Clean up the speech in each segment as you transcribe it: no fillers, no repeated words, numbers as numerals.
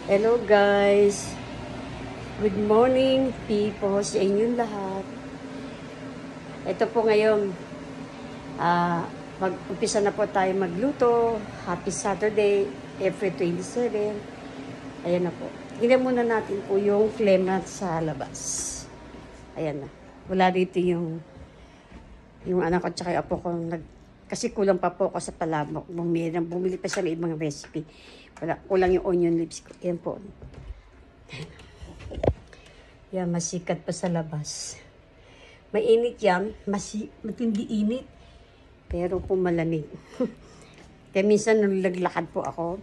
Hello guys! Good morning people sa inyong lahat. Ito po ngayon, mag-umpisa na po tayo magluto. Happy Saturday, April 27. Ayan na po. Tingnan muna natin po yung flame na sa labas. Ayan na. Wala dito yung anak ko at yung apo ko. Kasi kulang pa po ako sa palabok. Bumili pa siya ng ibang recipe. Kulang yung onion lips ko. Yan po. Yan, masikat pa sa labas. Mainit yan. Matindi init. Pero po malamig. Kaya minsan nalaglakad po ako.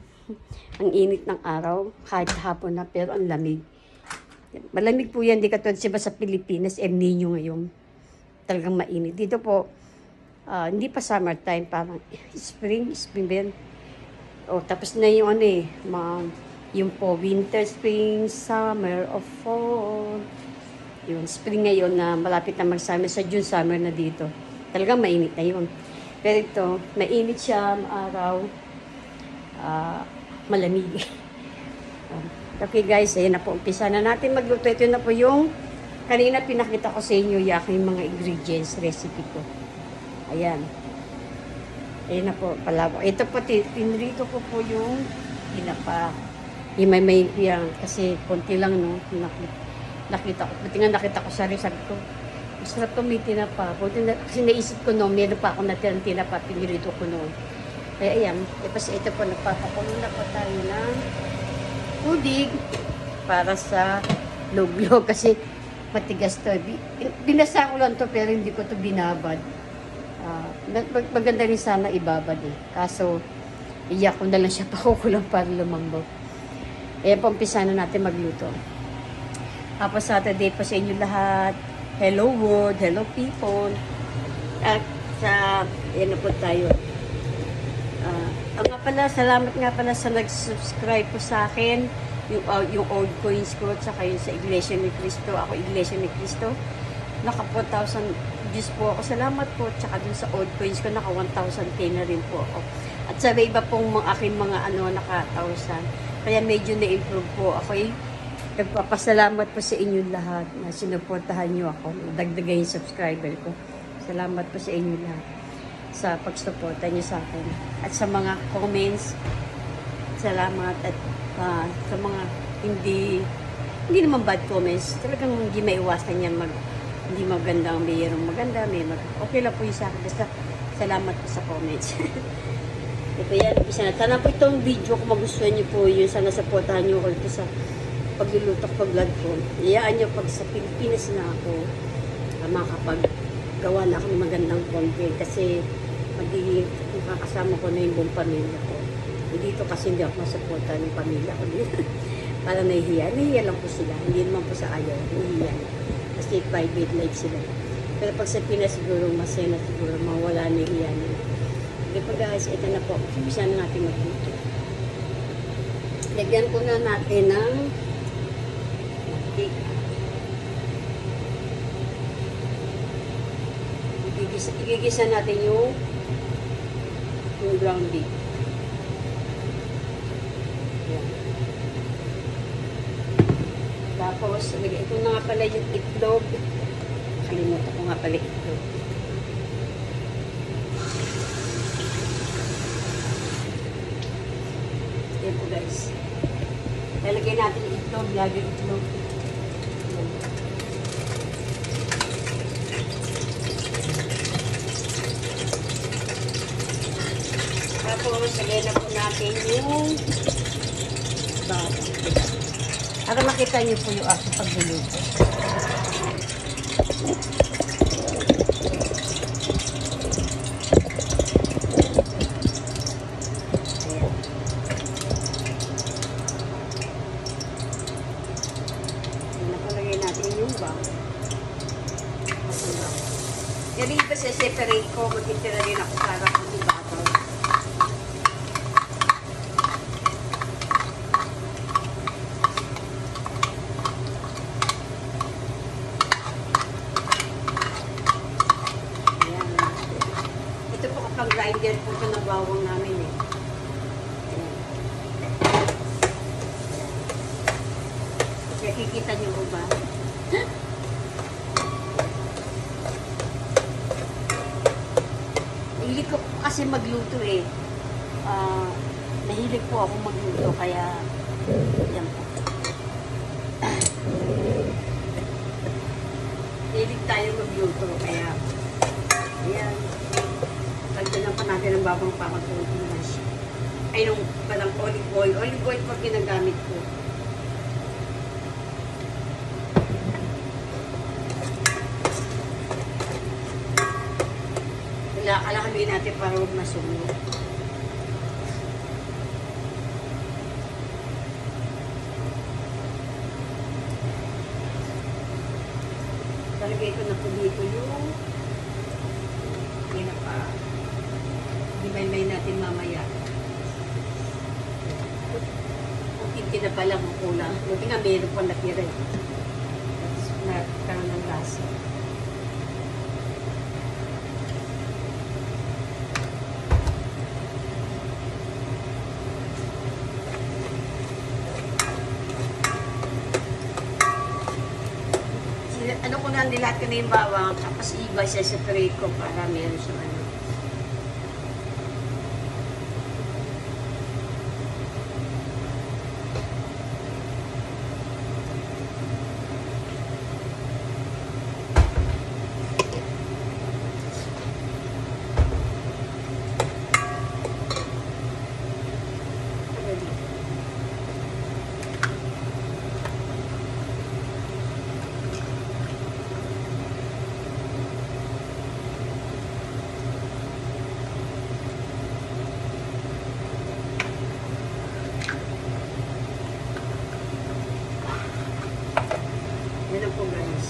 Ang init ng araw. Kahit hapon na. Pero ang lamig. Malamig po yan. Di katulad siya sa Pilipinas. El Nino ngayon. Talagang mainit. Dito po, hindi pa summertime. Parang spring ba yan? O, tapos na yung yung po, winter, spring, summer, or fall. Yung spring ngayon na malapit na mag-summer, sa June summer na dito. Talagang mainit na yun. Pero ito, mainit siya, araw, malamig. Okay guys, ayan na po, umpisa na natin magluto. Ito na po yung, kanina pinakita ko sa inyo yung mga ingredients, recipe ko. Ayan. Ayan na po, palabo. Ito po, pinrito ko po yung tinapa. May yan, kasi konti lang, no? Nakita ko. Buti nga nakita ko sa rin, sabi ko, masarap to may tinapa. Kasi naisip ko, no, meron pa ako natin tinapa, pinrito ko noon. Kaya ayan, tapos ito po, nagpapakulo na po tayo ng tubig para sa log-log. Kasi matigas to. Binasa ko lang to, pero hindi ko to binabad. Maganda rin sana ibabad eh. Kaso, iyak ko na lang siya pakukulang para lumambot. Eh, umpisa na natin magluto. Tapos Saturday pa sa inyo lahat. Hello world, hello people. At yan na po tayo. Nga pala, salamat nga pala sa nag-subscribe po sa akin. Yung old coins ko, at saka yung sa Iglesia ni Cristo. Ako, Iglesia ni Cristo. Naka 4,000 views po ako. Salamat po. Tsaka dun sa old coins ko, naka 1,000k na rin po ako. At sa iba pong aking mga naka 1,000. Kaya medyo na-improve po ako. Nagpapasalamat po sa inyong lahat na sinuportahan nyo ako. Dagdagan yung subscriber ko. Salamat po sa inyong lahat sa pagsuporta nyo sa akin. At sa mga comments, salamat. At sa mga hindi naman bad comments. Talagang hindi maiwasan yan hindi maganda, mayroong maganda, okay lang po yung sa akin. Basta salamat po sa comments. Ito yan, umpisa na. Sana po itong video kung magustuhan niyo po yun, sana supportahan niyo ako ito sa pagluluto ko, vlog ko. Iyaan niyo pag sa Pilipinas na ako, makakapaggawa na ako ng magandang content kasi magiging makakasama ko na yung buong pamilya ko. Dito kasi hindi ako masuportahan ng pamilya ko. Para nahihiya lang po sila. Hindi naman po sa ayaw, nahihiya na. Kasi private life sila. Pero pag sa Pinas siguro, masaya na siguro, mawala na hiyan. Okay po guys, ito na po. Umpisa na natin magluto. Lagyan ko na natin ng mantika. Igigisa natin yung ground beef. Yan. Tapos, ito na nga pala yung itlog. Kalimutan ko nga pala itlog. Yan po guys. Lalagay natin yung itlog. Lagay itlog. Tapos, lagay na po natin yung bawang. Para makita niyo po yung aking pagluluto. Ayan. Nakalagay natin yung bawang. Yan iba sa separate ko. Magkitira rin ako para kung ibabaw. Pang-grinder po ito ng bawang namin eh. Nakikita niyo ko ba? Mahilig ko kasi magluto eh. Mahilig po ako magluto kaya yan po. Mahilig tayo magluto kaya ayan. Tagdanan pa natin ang babang pamatulog naman siya. Ay nung parang olive oil. Olive oil pa ginagamit ko. Alakamin natin para huwag masunog. Talagay ko na po dito yung pinapa. Himay-may natin mamaya. Kunti na pala kung kulang. Buti nga meron pa natira. Nagkaroon ng lasa. Ano ko na, nilat ko na yung bawang, tapos iba siya sa separate ko para meron siyang ano. Yan po guys.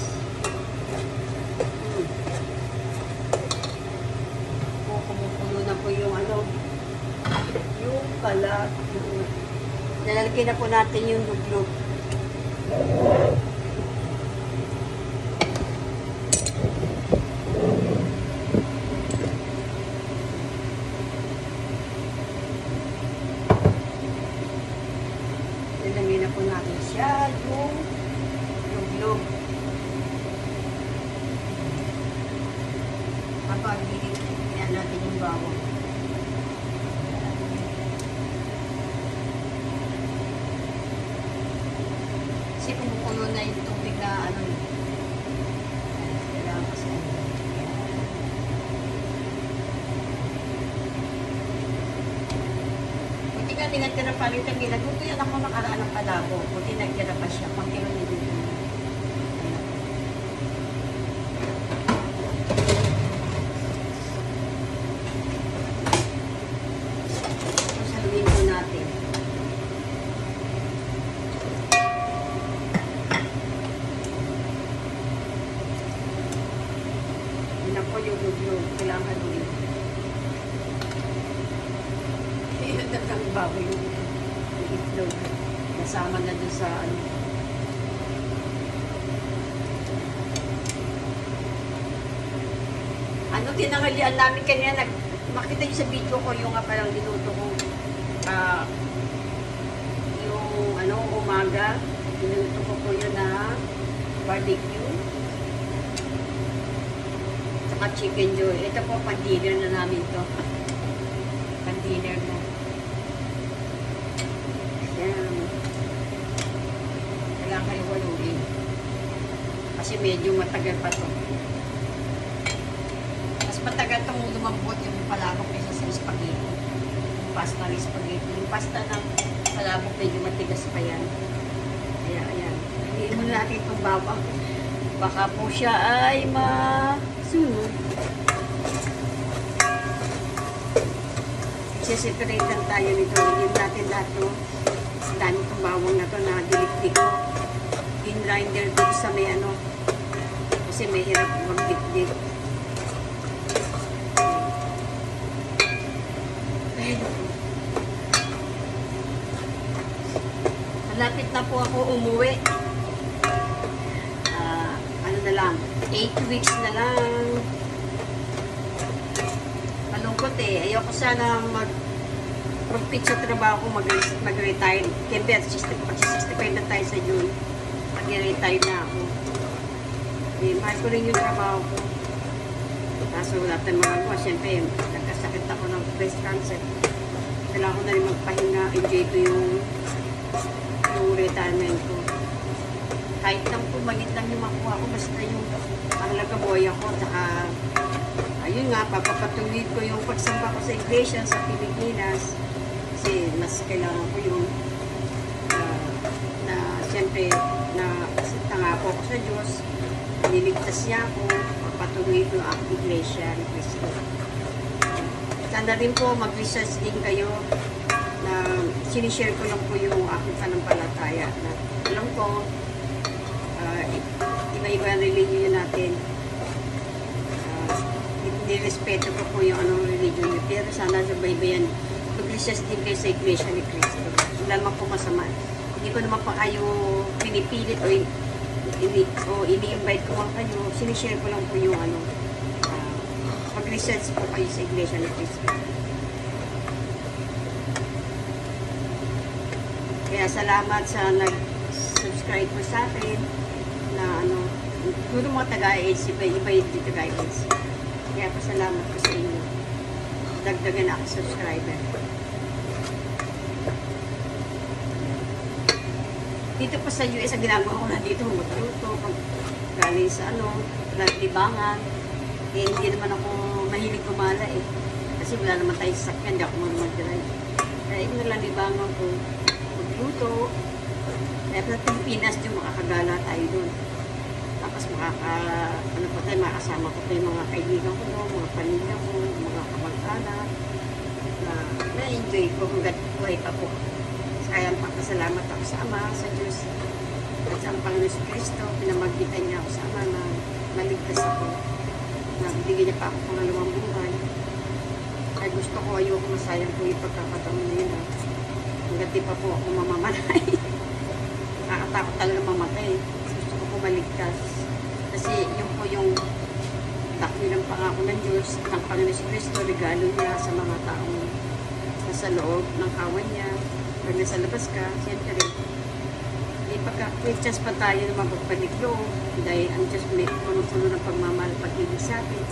Kumukulo na po yung ano, yung kalat. Nalalagay na po natin yung luglog. Nalagay na po natin siya yung luglog. Kapag hinihingan natin yung bawang. Kasi kumukulo na yung tubig na ano. Kailangan kasi. Buti nga tinatira pa rin kami. Nagluto yan ako nakaraan ng palabo. Buti nagtira pa siya. Pag kilo niluto. Yung luglog, kailangan ulit. Dagang baboy yung itlog. Nasama na dun sa ano. Ano tinangalian namin kanina, makita niyo sa video ko yung parang niluto ko. Yung ano, umaga, niluto ko yun na barbecue. At chicken joy. Ito po, pan-dinner na namin to. Pan-dinner na. Yan. Kailangan kayo waluin. Kasi medyo matagal pa to. Mas matagal itong lumambot yung palabok kaysa sa spaghetti. Yung pasta ng spaghetti. Yung pasta ng palabok medyo matigas pa yan. Kaya, ayan. Hindi mo natin itong bawang. Baka po siya ay sunod. Separate lang tayo nito. Yung natin lahat to. Sa dami itong bawang na to na dilikdik ko. In grinder dito sa may ano. Kasi may hirap magdikdik. Malapit na po ako umuwi. Ano na lang. 8 weeks na lang. Malungkot eh. Ayoko sana mag-profit sa trabaho ko, mag-retire. Kaya 65 na tayo sa June. Mag-retire na ako. Eh, mahal ko rin yung trabaho ko. Kaso wala tayong magagawa. Siyempre, nagkasakit ako ng breast cancer. Kailangan ko na rin magpahinga. Enjoy ko yung retirement ko. Kahit lang po, maliit lang yung makuha ko. Basta yung mahalaga buhay ako. Saka, ayun nga, papapatuloy ko yung pagsamba ko sa iglesia sa Pilipinas. Kasi mas kailangan ko yung na siyempre na tanga po ako sa Diyos. Niligtas niya ako. Papatuloy ko ang iglesia ni Cristo. Sana rin po mag-research din kayo na sinishare ko lang po yung aking panampalataya na alam ko iba-iba ang religion natin. Nirespeto ko po yung anong religion niyo, pero sana sabay-bayan mag-research din kayo sa iglesia ni Cristo. Wala naman po masama. Hindi ko naman pa kayo pinipilit o ini-invite ko lang kayo. Sinishare ko lang po yung mag-research po kayo sa iglesia ni Cristo. Kaya salamat sa nag-subscribe po sa akin na puro mga taga-AIDS, iba yung taga-AIDS. Kaya pasalamat po sa inyo. Dagdagan ako subscriber. Dito po sa US, ang ginagawa ko na dito, magluto, galing sa libangan. Eh, hindi naman ako mahilig kumala eh. Kasi wala naman tayong sasakyan, hindi ako mag-drive. Kaya yung nalalibangan ko, magluto. Kaya sa Pilipinas, yung makakagala tayo doon. Tapos makakasama ko pa yung mga kaibigan ko doon, mga pamilya ko, mga kamag-anak. Na-enjoy ko hanggat buhay pa po. Kaya pagkasalamat ako sa Ama, sa Diyos, at sa Panginoon si Cristo. Pinamagitan niya ako sa Ama na maligtas ako. Nabigyan niya pa ako pangalawang buhay. Kaya gusto ko, ayoko masayang po yung pagkakataon nila. Hanggat di pa po ako mamamatay. Nakakatakot talaga mamatay. Gusto ko po maligtas. Kasi yun po yung dakilang pangako ng Diyos, ng Panginoon si Cristo, regalo niya sa mga taong nasa loob ng kawan niya. Pag nasa labas ka, siyempre may chance pa tayo na mapagpalig loob dahil ang Diyos may puno-puno ng pagmamahal pag-ibig sa atin.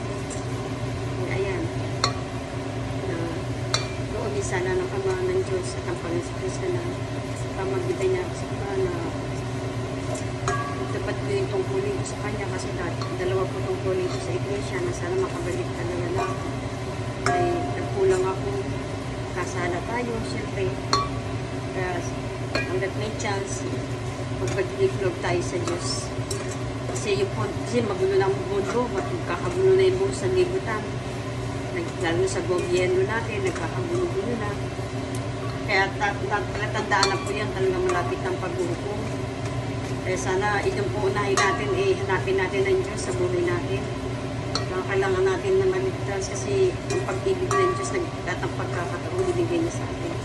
Ayan. Doon sana ng Ama ng Diyos at ang Panginoon Cristo na pamagitan niya sa Ama na dapat ko yung tungkulin ko sa Kanya kasi dalawa po tungkulin ko sa iglesia na sana makabalik talaga na ay nagkulang ako, kasala tayo, siyempre. Kaya hanggat may chance, magpag-iklog tayo sa Diyos. Kasi magulo ng mundo, magkakagulo na yung buong sanlibutan. Lalo sa gobyerno natin, nagkakagulo-gulo na. Kaya tandaan na po yan, talaga malapit ng paghuhukom. Kaya sana itong po unahin natin, hanapin natin ang Diyos sa buhay natin. Kailangan natin na maligtas kasi ang pag-ibig ng Diyos at ang pagkakataon ibigay niya sa atin.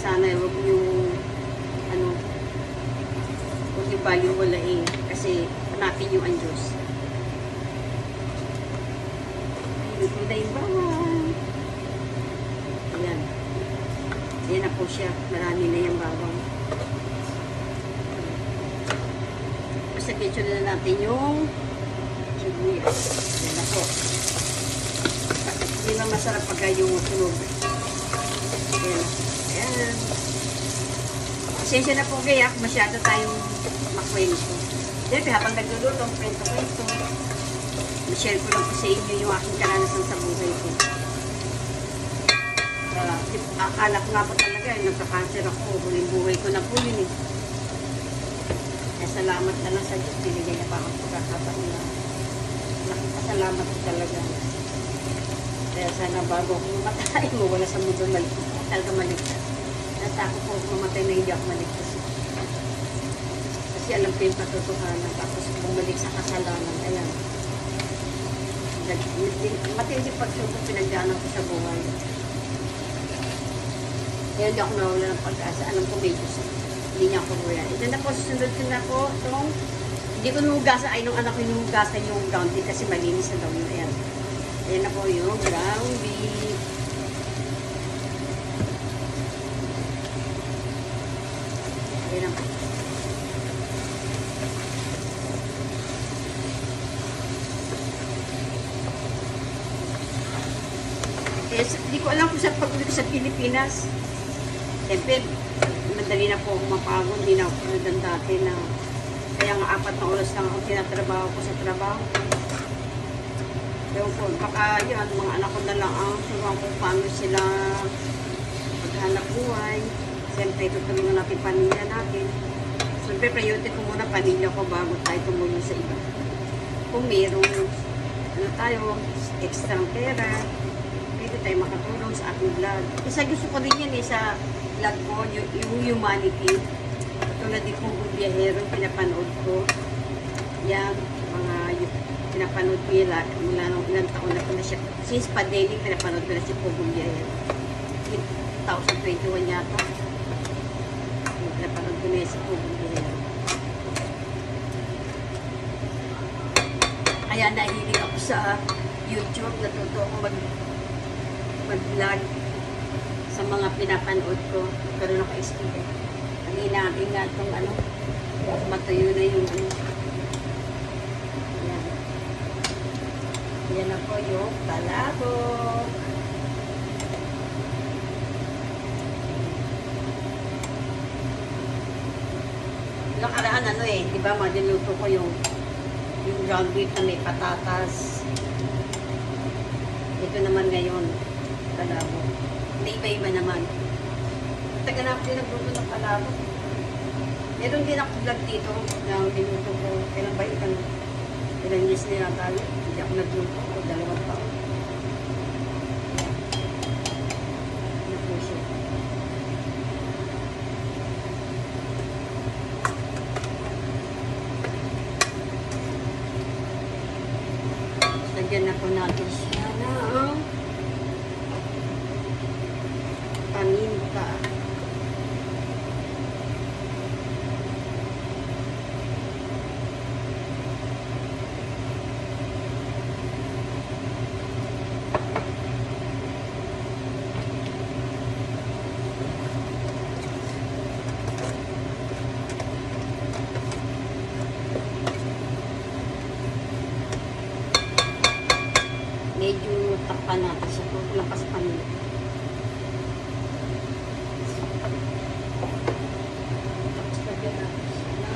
Sana huwag yung huwag yung baliwalain kasi hanapin yung ang Diyos. Ito na yung bawang. Ayan. Ayan na po siya. Marami na yung bawang. Basta picture na natin yung sibuyas. Ayan na po. Hindi na masarap pagka yung sunog. Ayan. Ayan. Pasensya na po kaya masyado tayong makwento. Siyempre habang nagluluto, kwento-kwento. I-share ko lang po sa inyo yung aking karanasan sa buhay ko. Akala ko nga po talaga, nagka-cancer ako. Huling buhay ko na po yun eh. Kaya salamat na lang sa Diyos. Binigyan niya pa ako pagkakataon na. Nakapasalamat ko talaga. Kaya sana bago ako mamatay, mawala sa mundo talaga maligtas. Natakot po ako mamatay na hindi ako maligtas. Kasi alam ko yung katotohanan. Tapos bumalik sa kasalanan. Ayan. Matindi pagsubok pinagdaanan ko sa buhay. Kaya hindi ako nawala ng pag-asa. Alam ko may Diyos. Hindi niya ako buhay. Ito na po, susunod ko na po itong hindi ko nuhugasan. Ay, nung anak ko nuhugasan yung ground beef kasi malinis na daw yun. Ayan. Ayan na po yung ground beef. ko alam kung saan pagod sa Pilipinas. Siyempre, madali na po ako mapagod. Hindi na ako tulad dati na kaya nga 4 na oras lang ako tinatrabaho ko sa trabaho. Pero po, baka yun, mga anak ko na lang ang suruan kung paano sila maghanap buhay. Siyempre, tutulungan natin pamilya natin. Siyempre, priority ko muna pamilya ko bago tayo tumulong sa iba. Kung mayroong ano tayo, extra pera, pwede tayo makatulong sa ating vlog. Isa gusto ko rin yan sa vlog ko, yung humanity. Tulad din kong biyahero, pinapanood ko. Yan, mga pinapanood ko yun mula nung ilang taon na ko na siya. Since pandemic, pinapanood ko na siya Pugong Biyahero. 2021 yata. Pinapanood ko na yun si Pugong Biyahero. Kaya nahilig ako sa YouTube. Natuto ako mag-vlog sa mga pinapanood ko. Karoon ako experience. Ang inaating nga itong ano, matuyo na yung ano. Yan. Yan ako yung palabok. Nakaraan ano eh, di ba, madiluto ko yung ground beef na may patatas. Ito naman ngayon, palabok. Hindi iba-iba naman. Taga na ako din nagluto ng palabok. Meron din ako vlog dito na niluto ko. Kailan ba ilang years na yata yun? Hindi ako nagluto ko, 2 taon. Ano po siya? Lagyan na po natin siya ng paminta. Medyo takpan natin siya kung lakas pa nila. Tapos lagyan natin siya na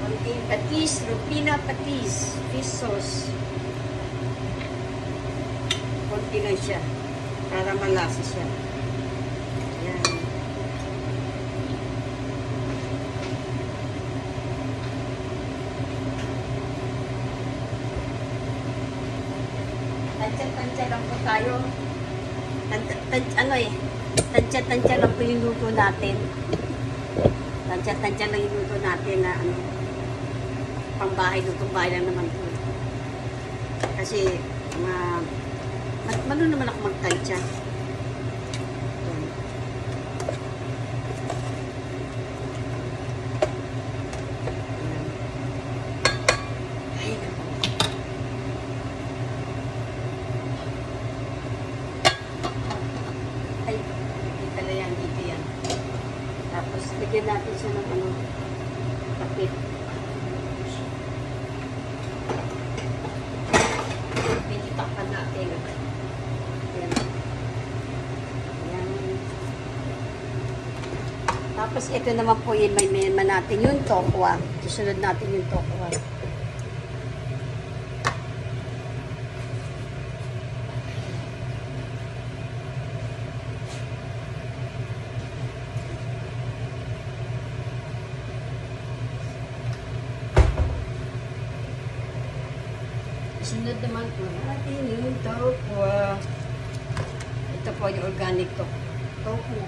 konting patis, lupina patis, fish sauce. Konti lang siya para malasa siya. Yan. Tansya-tansya lang po tayo. Tansya lang po yung luto natin. Tansya lang yung luto natin na ano, pangbahay, lutong bahay lang naman po. Kasi, ano naman ako magtansya. Lagyan natin siya ng ano, kapit. Tinitakpan natin. Ayan. Ayan. Tapos ito naman po yung may mema natin, yung tokwa. Susunod natin yung tokwa. Sunod naman po natin yung tokwa. Ito po yung organic tofu.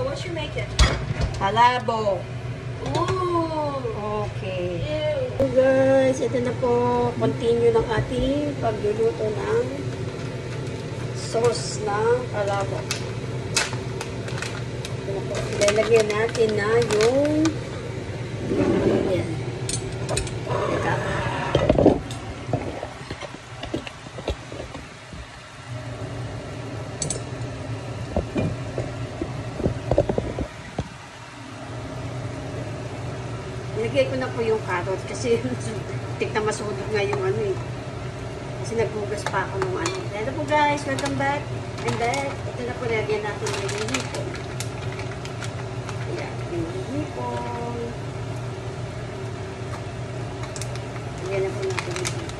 What you make it? Palabok. Ooh. Okay. Ew. guys, ito na po, continue ng ating pagluluto ng sauce ng palabok. Ito na po, ilalagyan natin na yung yan. Teka. Nilagay ko na po yung carrot kasi tignan masudog nga yung ano eh. Kasi nagbugas pa ako nung ano. Ito po guys, welcome back. And then, ito na po nilagyan natin yung hipon. Ayan, yung hipon. Lagyan na po natin yung hipon.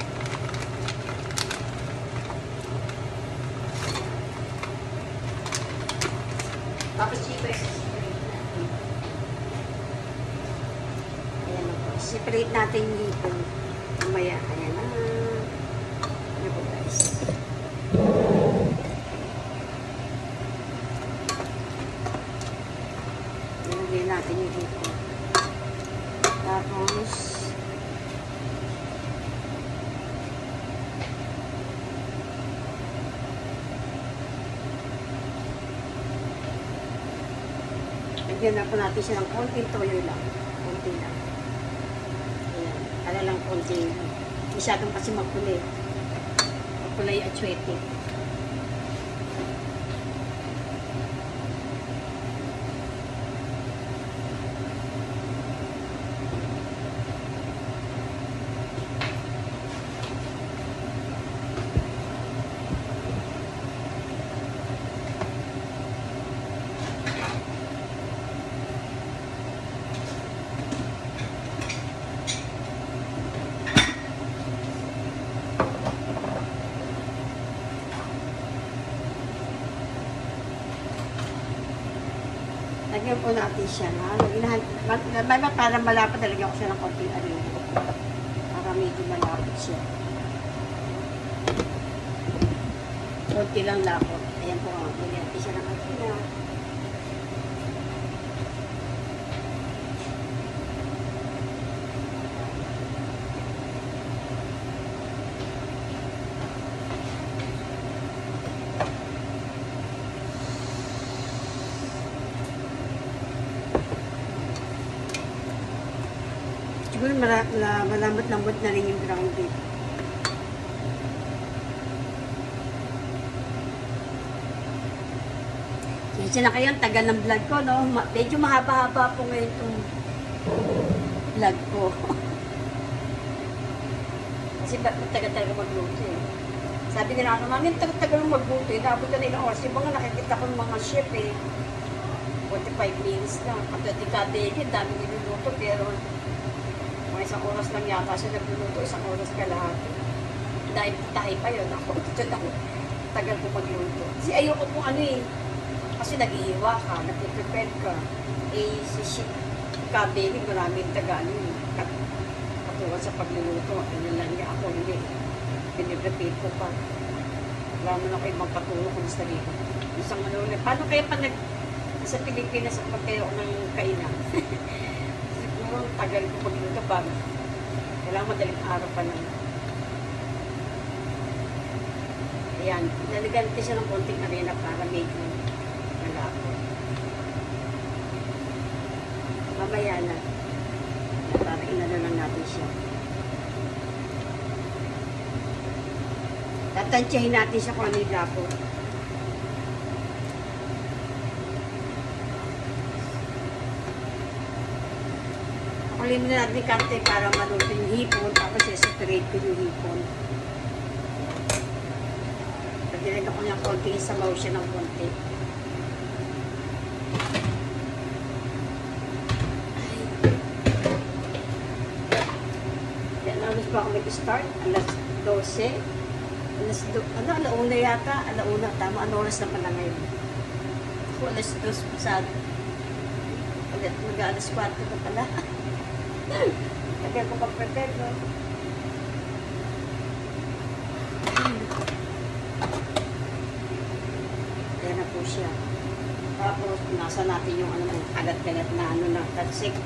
Tapos chico i-separate natin. Ayan na po. Separate natin yung hipon. Mamaya, ayan na. Ayan po guys. Ilagay natin yung hipon. Tapos, lagyan na po natin siya ng konting toyo lang. Konti lang. Ayan. Kala lang konti. Masyadong kasi magkulay. Magkulay at chwete. Lagyan po natin siya na. Para malapad, lagyan ko siya ng konting arena. Para medyo malapad siya. Konti lang lapot. Ayan po. Lagyan natin siya ng arena. Siguro malambot-lambot na rin yung ground beef. Kasi na kayo, ang tagal ng vlog ko, no? Medyo mahaba-haba po ngayon itong vlog ko. Kasi tagal-tagal magluto eh. Sabi nila ako, mami, tagal-tagal magluto eh. Naabot na ilang oras. Yung mga nakikita ko ng mga chef eh. 45 minutes lang. At ito kadegin, dami niluluto pero mga isang oras lang yata siya nagluluto, isang oras kalahati. Dahil tayo pa yun. Ako, ito na tagal ko magluto. Kasi ayoko kung ano eh. Kasi nag-iiwa ka, nag-prepare ka. Eh, si kabeli, maraming taga ano eh. Katulad sa pagluluto, kanya niya ako, hindi. Piniprepare ko pa. Wala mo na kayo magpatulong kung sa dito. Isang ano ulit. Paano kaya pa sa Pilipinas at magkayo ng kainan? Siguro, tagal ko magluto pa. Kailangan madaling araw pa lang. Ayan, nalagyan natin siya ng konting arena para medyo malapot. Mamaya na. Para inano lang natin siya. Tatansyahin natin siya kung ano yung lapot. Kulim na natin kante para maluto yung hipon. Tapos i-separate ko yung hipon. Pagdilag ako niyang konti, isabaw siya ng konti. Yan, alas ba ako mag-start? Alas 12. Alauna yata. Alauna. Tama, ano oras na pala ngayon? Ako alas 2 pasado. Mag-alas 4 na pala. Lagyan ko pag-prepare, no? Ayan na po siya. Tapos, nasa natin yung ano, kagat-kagat na ano na, tagsik.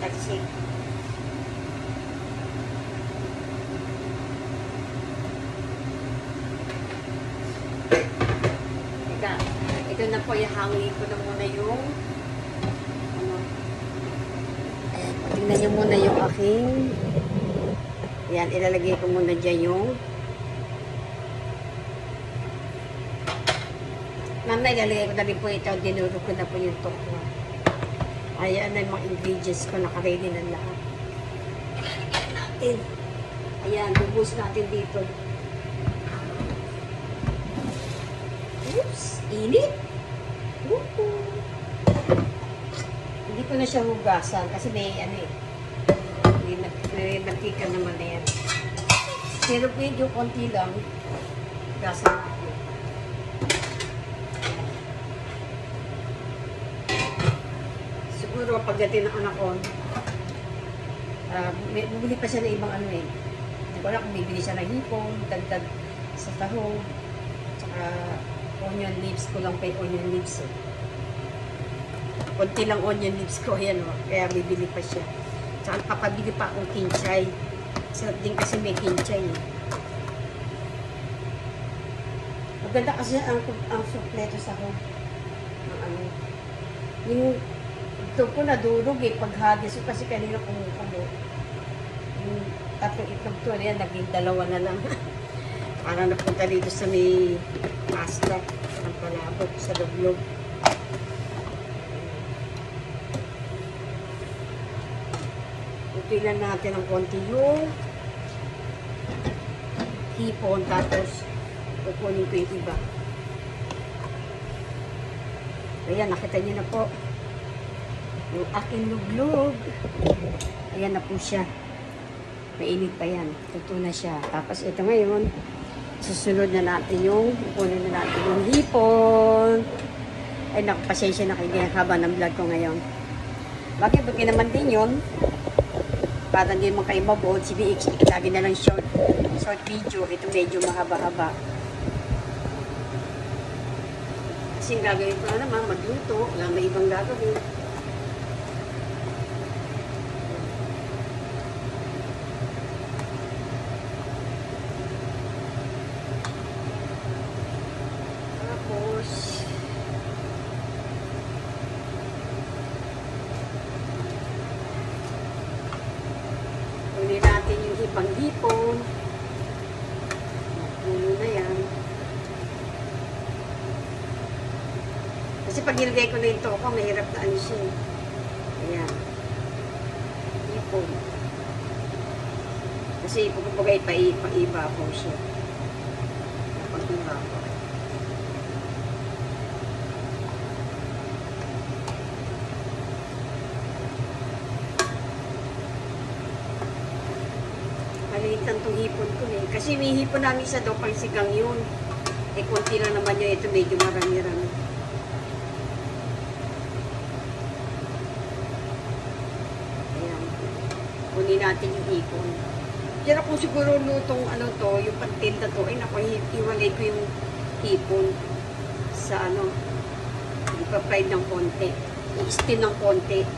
na po, ihangin ko na muna yung ano. Ayan, tingnan niyo muna yung aking ayan, ilalagay ko muna dyan yung mamaya ilalagay ko na rin po ito, dinuro ko na po yung tokwa. Ayan na yung mga ingredients ko, nakaready na lahat. Ilalagay natin. Ayan, bubus natin dito. Oops, init. Hindi ko na siya hugasan kasi may ano eh. May mantika naman na yan. Pero medyo konti lang. Hugasan natin. Siguro pagdating ng anak ko, bumili pa siya ng ibang ano eh. Hindi ko alam kung bibili siya ng hipong, dagdag sa tahong, tsaka onion leaves ko lang pa yung onion leaves eh. Kunti lang onion leaves ko, yan o. Kaya bibili pa siya. Tsaka papabili pa akong kinchay. Sarap din kasi may kinchay eh. Maganda kasi ang supleto sa home. Ang ano. Yung ito ko nadurog eh. Paghagis ko kasi kanina kung ano. Yung tatlong itlog to, yan, naging dalawa na lang. Parang napunta dito sa may pasta. Ang palabok sa lublog. Utilan natin ng konti yung hipon. Tapos, kukunin ko yung iba. Ayan, nakita niyo na po. Yung aking lublog. Ayan na po siya. Mainit pa yan. Tuto na siya. Tapos ito ngayon, susunod na natin yung, kukunin na natin yung hipon. Ay, nakapasensya na kayo haba ng vlog ko ngayon. Bakit? Bakit naman din yun? Para hindi mo kayo mabuod, sige, lagi na lang short video. Ito medyo mahaba-haba. Kasi gagawin ko na naman, magluto. Wala may ibang gagawin. Kunin natin yung ibang hipon. Puno na yan. Kasi pag nilagay ko na yung toko, mahirap na ano siya. Ayan. Hipon. Kasi pagkabagay pa-iba po siya. Pag-iba po. Maliitan itong hipon ko eh. Kasi may hipon namin sa daw pang sigang yun. Eh, konti lang naman yun. Ito medyo marami-rami. Ayan. Kunin natin yung hipon. Pero kung siguro lutong ano to, yung pantinda to, ay naku, iwalay ko yung hipon sa ano, ipa-fried ng konti. I-steam ng konti.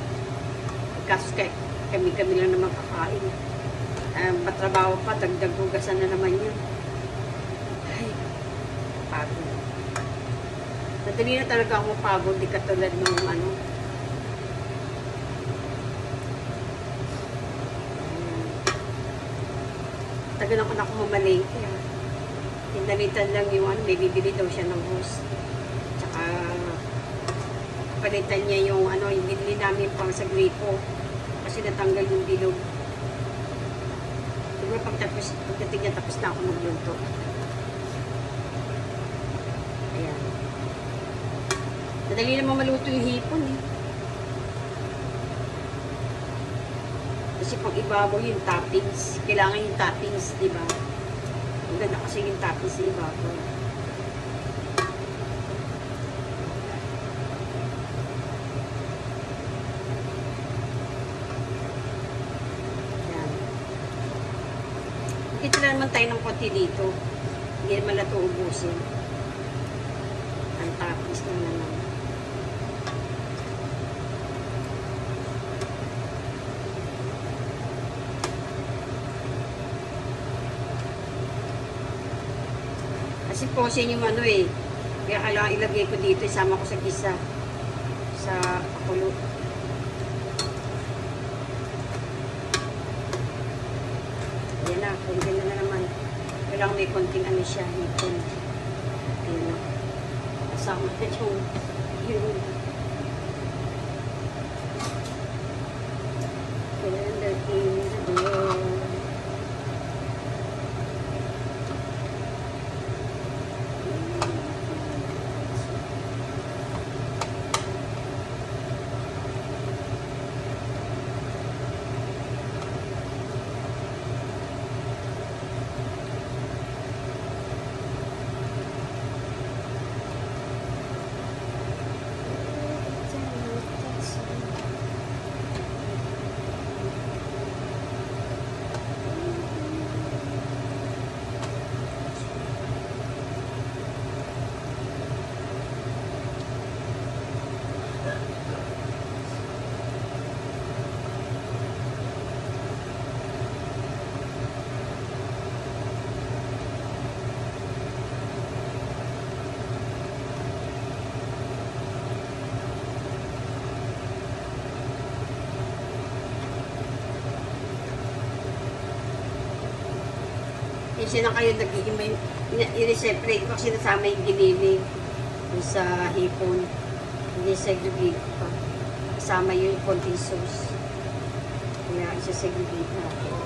Kaso kami lang naman kakain. Matrabaho pa, dagdag hugasan na naman yun. Ay, pagod. Madali na talaga ako pagod, di katulad ng ano. Tagal ako na kumamalengke. Pinalitan lang yung ano, may bibili daw siya ng hose. Tsaka, palitan niya yung ano, yung binili namin pang sa gripo. Kasi natanggal yung bilog. Pagdating niya, tapos na ako magluto. Ayan. Madali naman maluto yung hipon eh. Kasi pag ibabaw yung toppings, kailangan yung toppings, di ba? Ang ganda kasi yung toppings sa ibabaw. Ito na naman tayo ng konti dito. Hindi naman natin ubusin. Ang tapis na naman. Kasi posin yung ano eh. Kaya kailangan ilagay ko dito, isama ko sa gisa. Sa pakulo. Ayan na, kung gano'n na naman. Kailangan may konting ano siya, hipon. Ayan na. Kasama na yung kasi na kayo nag-iimay, i-separate ko kasi nasama yung giniling sa hipon. Hindi segregate ko pa. Kasama yung konting sauce. Kaya isa-segregate natin.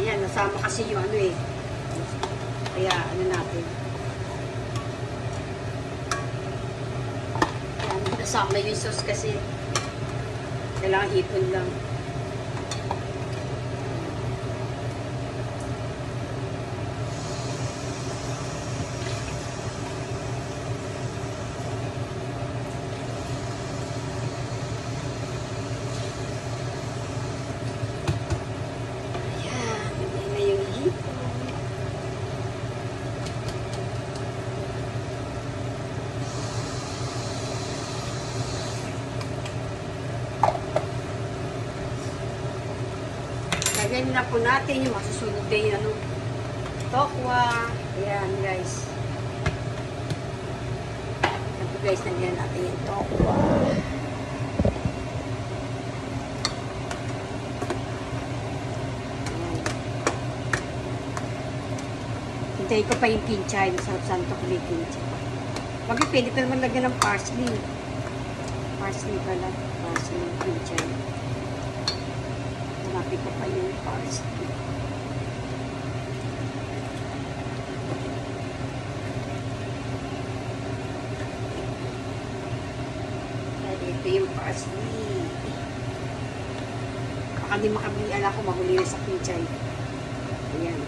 Ayan, nasama kasi yung ano eh. Kaya ano natin. Ayan, nasama yung sauce kasi. Kailangan ipon lang. Lagyan na po natin yung masusunod din yung ano, tokwa. Ayan guys. Ito guys, lagyan natin yung tokwa. Ayan. Hintayin ko pa yung kinchay. Masarap santo ko yung kinchay. Bakit pwede pa naman lagyan ng parsley. Parsley pala. Parsley yung kinchay. Hanapin ko pa yung parsley. At ito yung parsley. Baka di makablian ako, mahuli na sa kinchay. Ayan.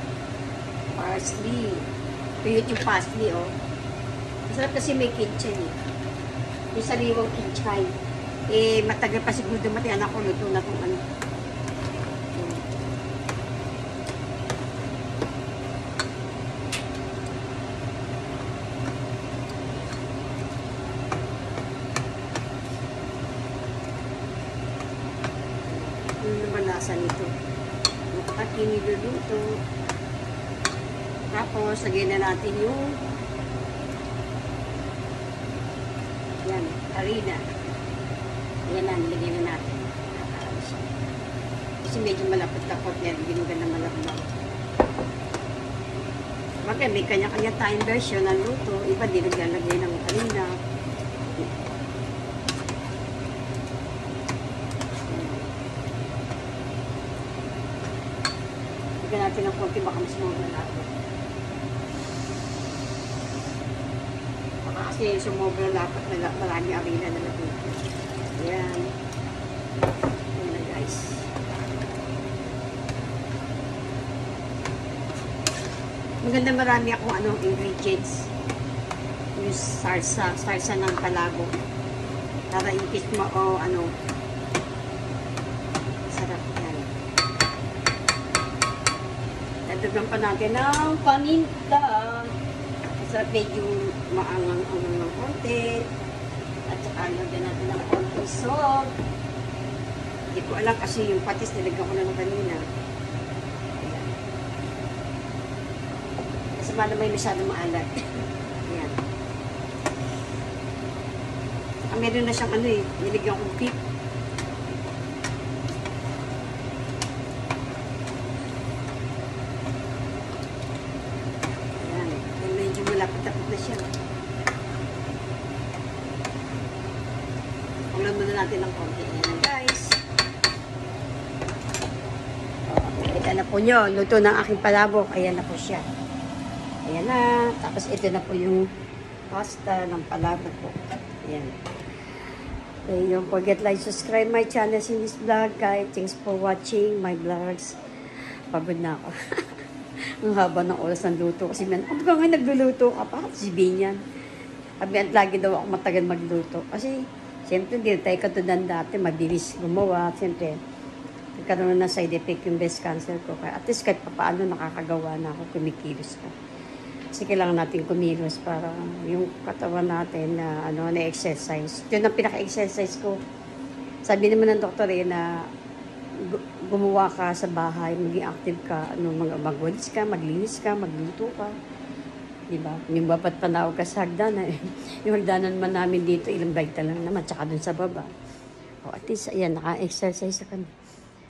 Parsley. Tuyot yung parsley, oh. Masarap kasi may kinchay, eh. Yung sariwang kinchay. Eh, matagal pa siguro dumating anak ko, luto na itong ano. Lasa nito. At niluluto. Tapos, lagyan na natin yung yan, harina. Yan na, nilagyan na natin. Kasi medyo malapot-lapot yan. Hindi mo ganda malapot. Bagay, may kanya-kanya tayong version ng luto. Iba, di naglalagay ng harina. Lagyan natin ng konti, baka mas mawala natin. Baka kasi sumobra dapat na marami arena na natin. Ayan. Ayan na guys. Maganda marami akong anong ingredients. Yung sarsa ng palago. Para impis mo o ano. Sarap yan. Dagdagan pa natin ng paminta. Sa medyo maangang-angang ng konti. At saka lagyan natin ng konti salt. Hindi ko alam kasi yung patis nilagyan ko na ng kanina. Ayan. Kasi malam may masyadong maalat. Ayan. Meron na siyang ano eh, nilagyan kong pip. Ayan. Medyo malapit-lapit na siya. Ulam muna natin ng konti. Ayan guys. Kita na po nyo. Luto ng aking palabok. Ayan na po siya. Ayan na. Tapos ito na po yung pasta ng palabok po. Ayan. Okay, don't forget like, subscribe my channel in this vlog, guys. Thanks for watching my vlogs. Pagod na ako. Ang haba ng oras ng luto. Kasi man, ano ka nga nagluluto ka pa? Si Binyan. Sabi, at lagi daw ako matagal magluto. Kasi, siyempre, hindi tayo katulad dati. Mabilis gumawa. Siyempre, nagkaroon na side effect yung breast cancer ko. Kaya at least kahit paano nakakagawa na ako, kumikilos ko. Kasi kailangan natin kumilos para yung katawan natin na na-exercise. Yun ang pinaka-exercise ko. Sabi naman ng doktor na gumawa ka sa bahay, maging active ka, magwalis ka, maglinis ka, magluto ka. Diba? Yung bapat panawag ka sa hagdanan. Yung hagdanan man namin dito, ilang bike lang naman, tsaka dun sa baba. O at least, ayan, naka-exercise ka na.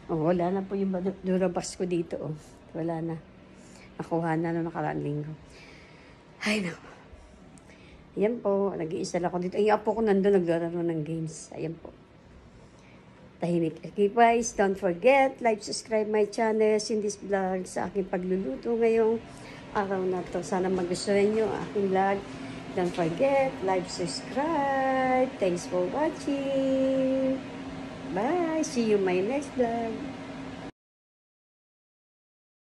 O, wala na po yung Durabox ko dito. O. Wala na. Nakuha na noong nakaraang linggo. Ay, naku. Ayan po, nag-iisa lang ako dito. Ay, apo ko nandun, naglalaro ng games. Ayan po. Tahimik. Okay, guys, don't forget, like, subscribe my channel in this vlog sa aking pagluluto ngayong araw na to. Sana magustuhan nyo ang aking vlog. Don't forget, like, subscribe. Thanks for watching. Bye. See you in my next vlog.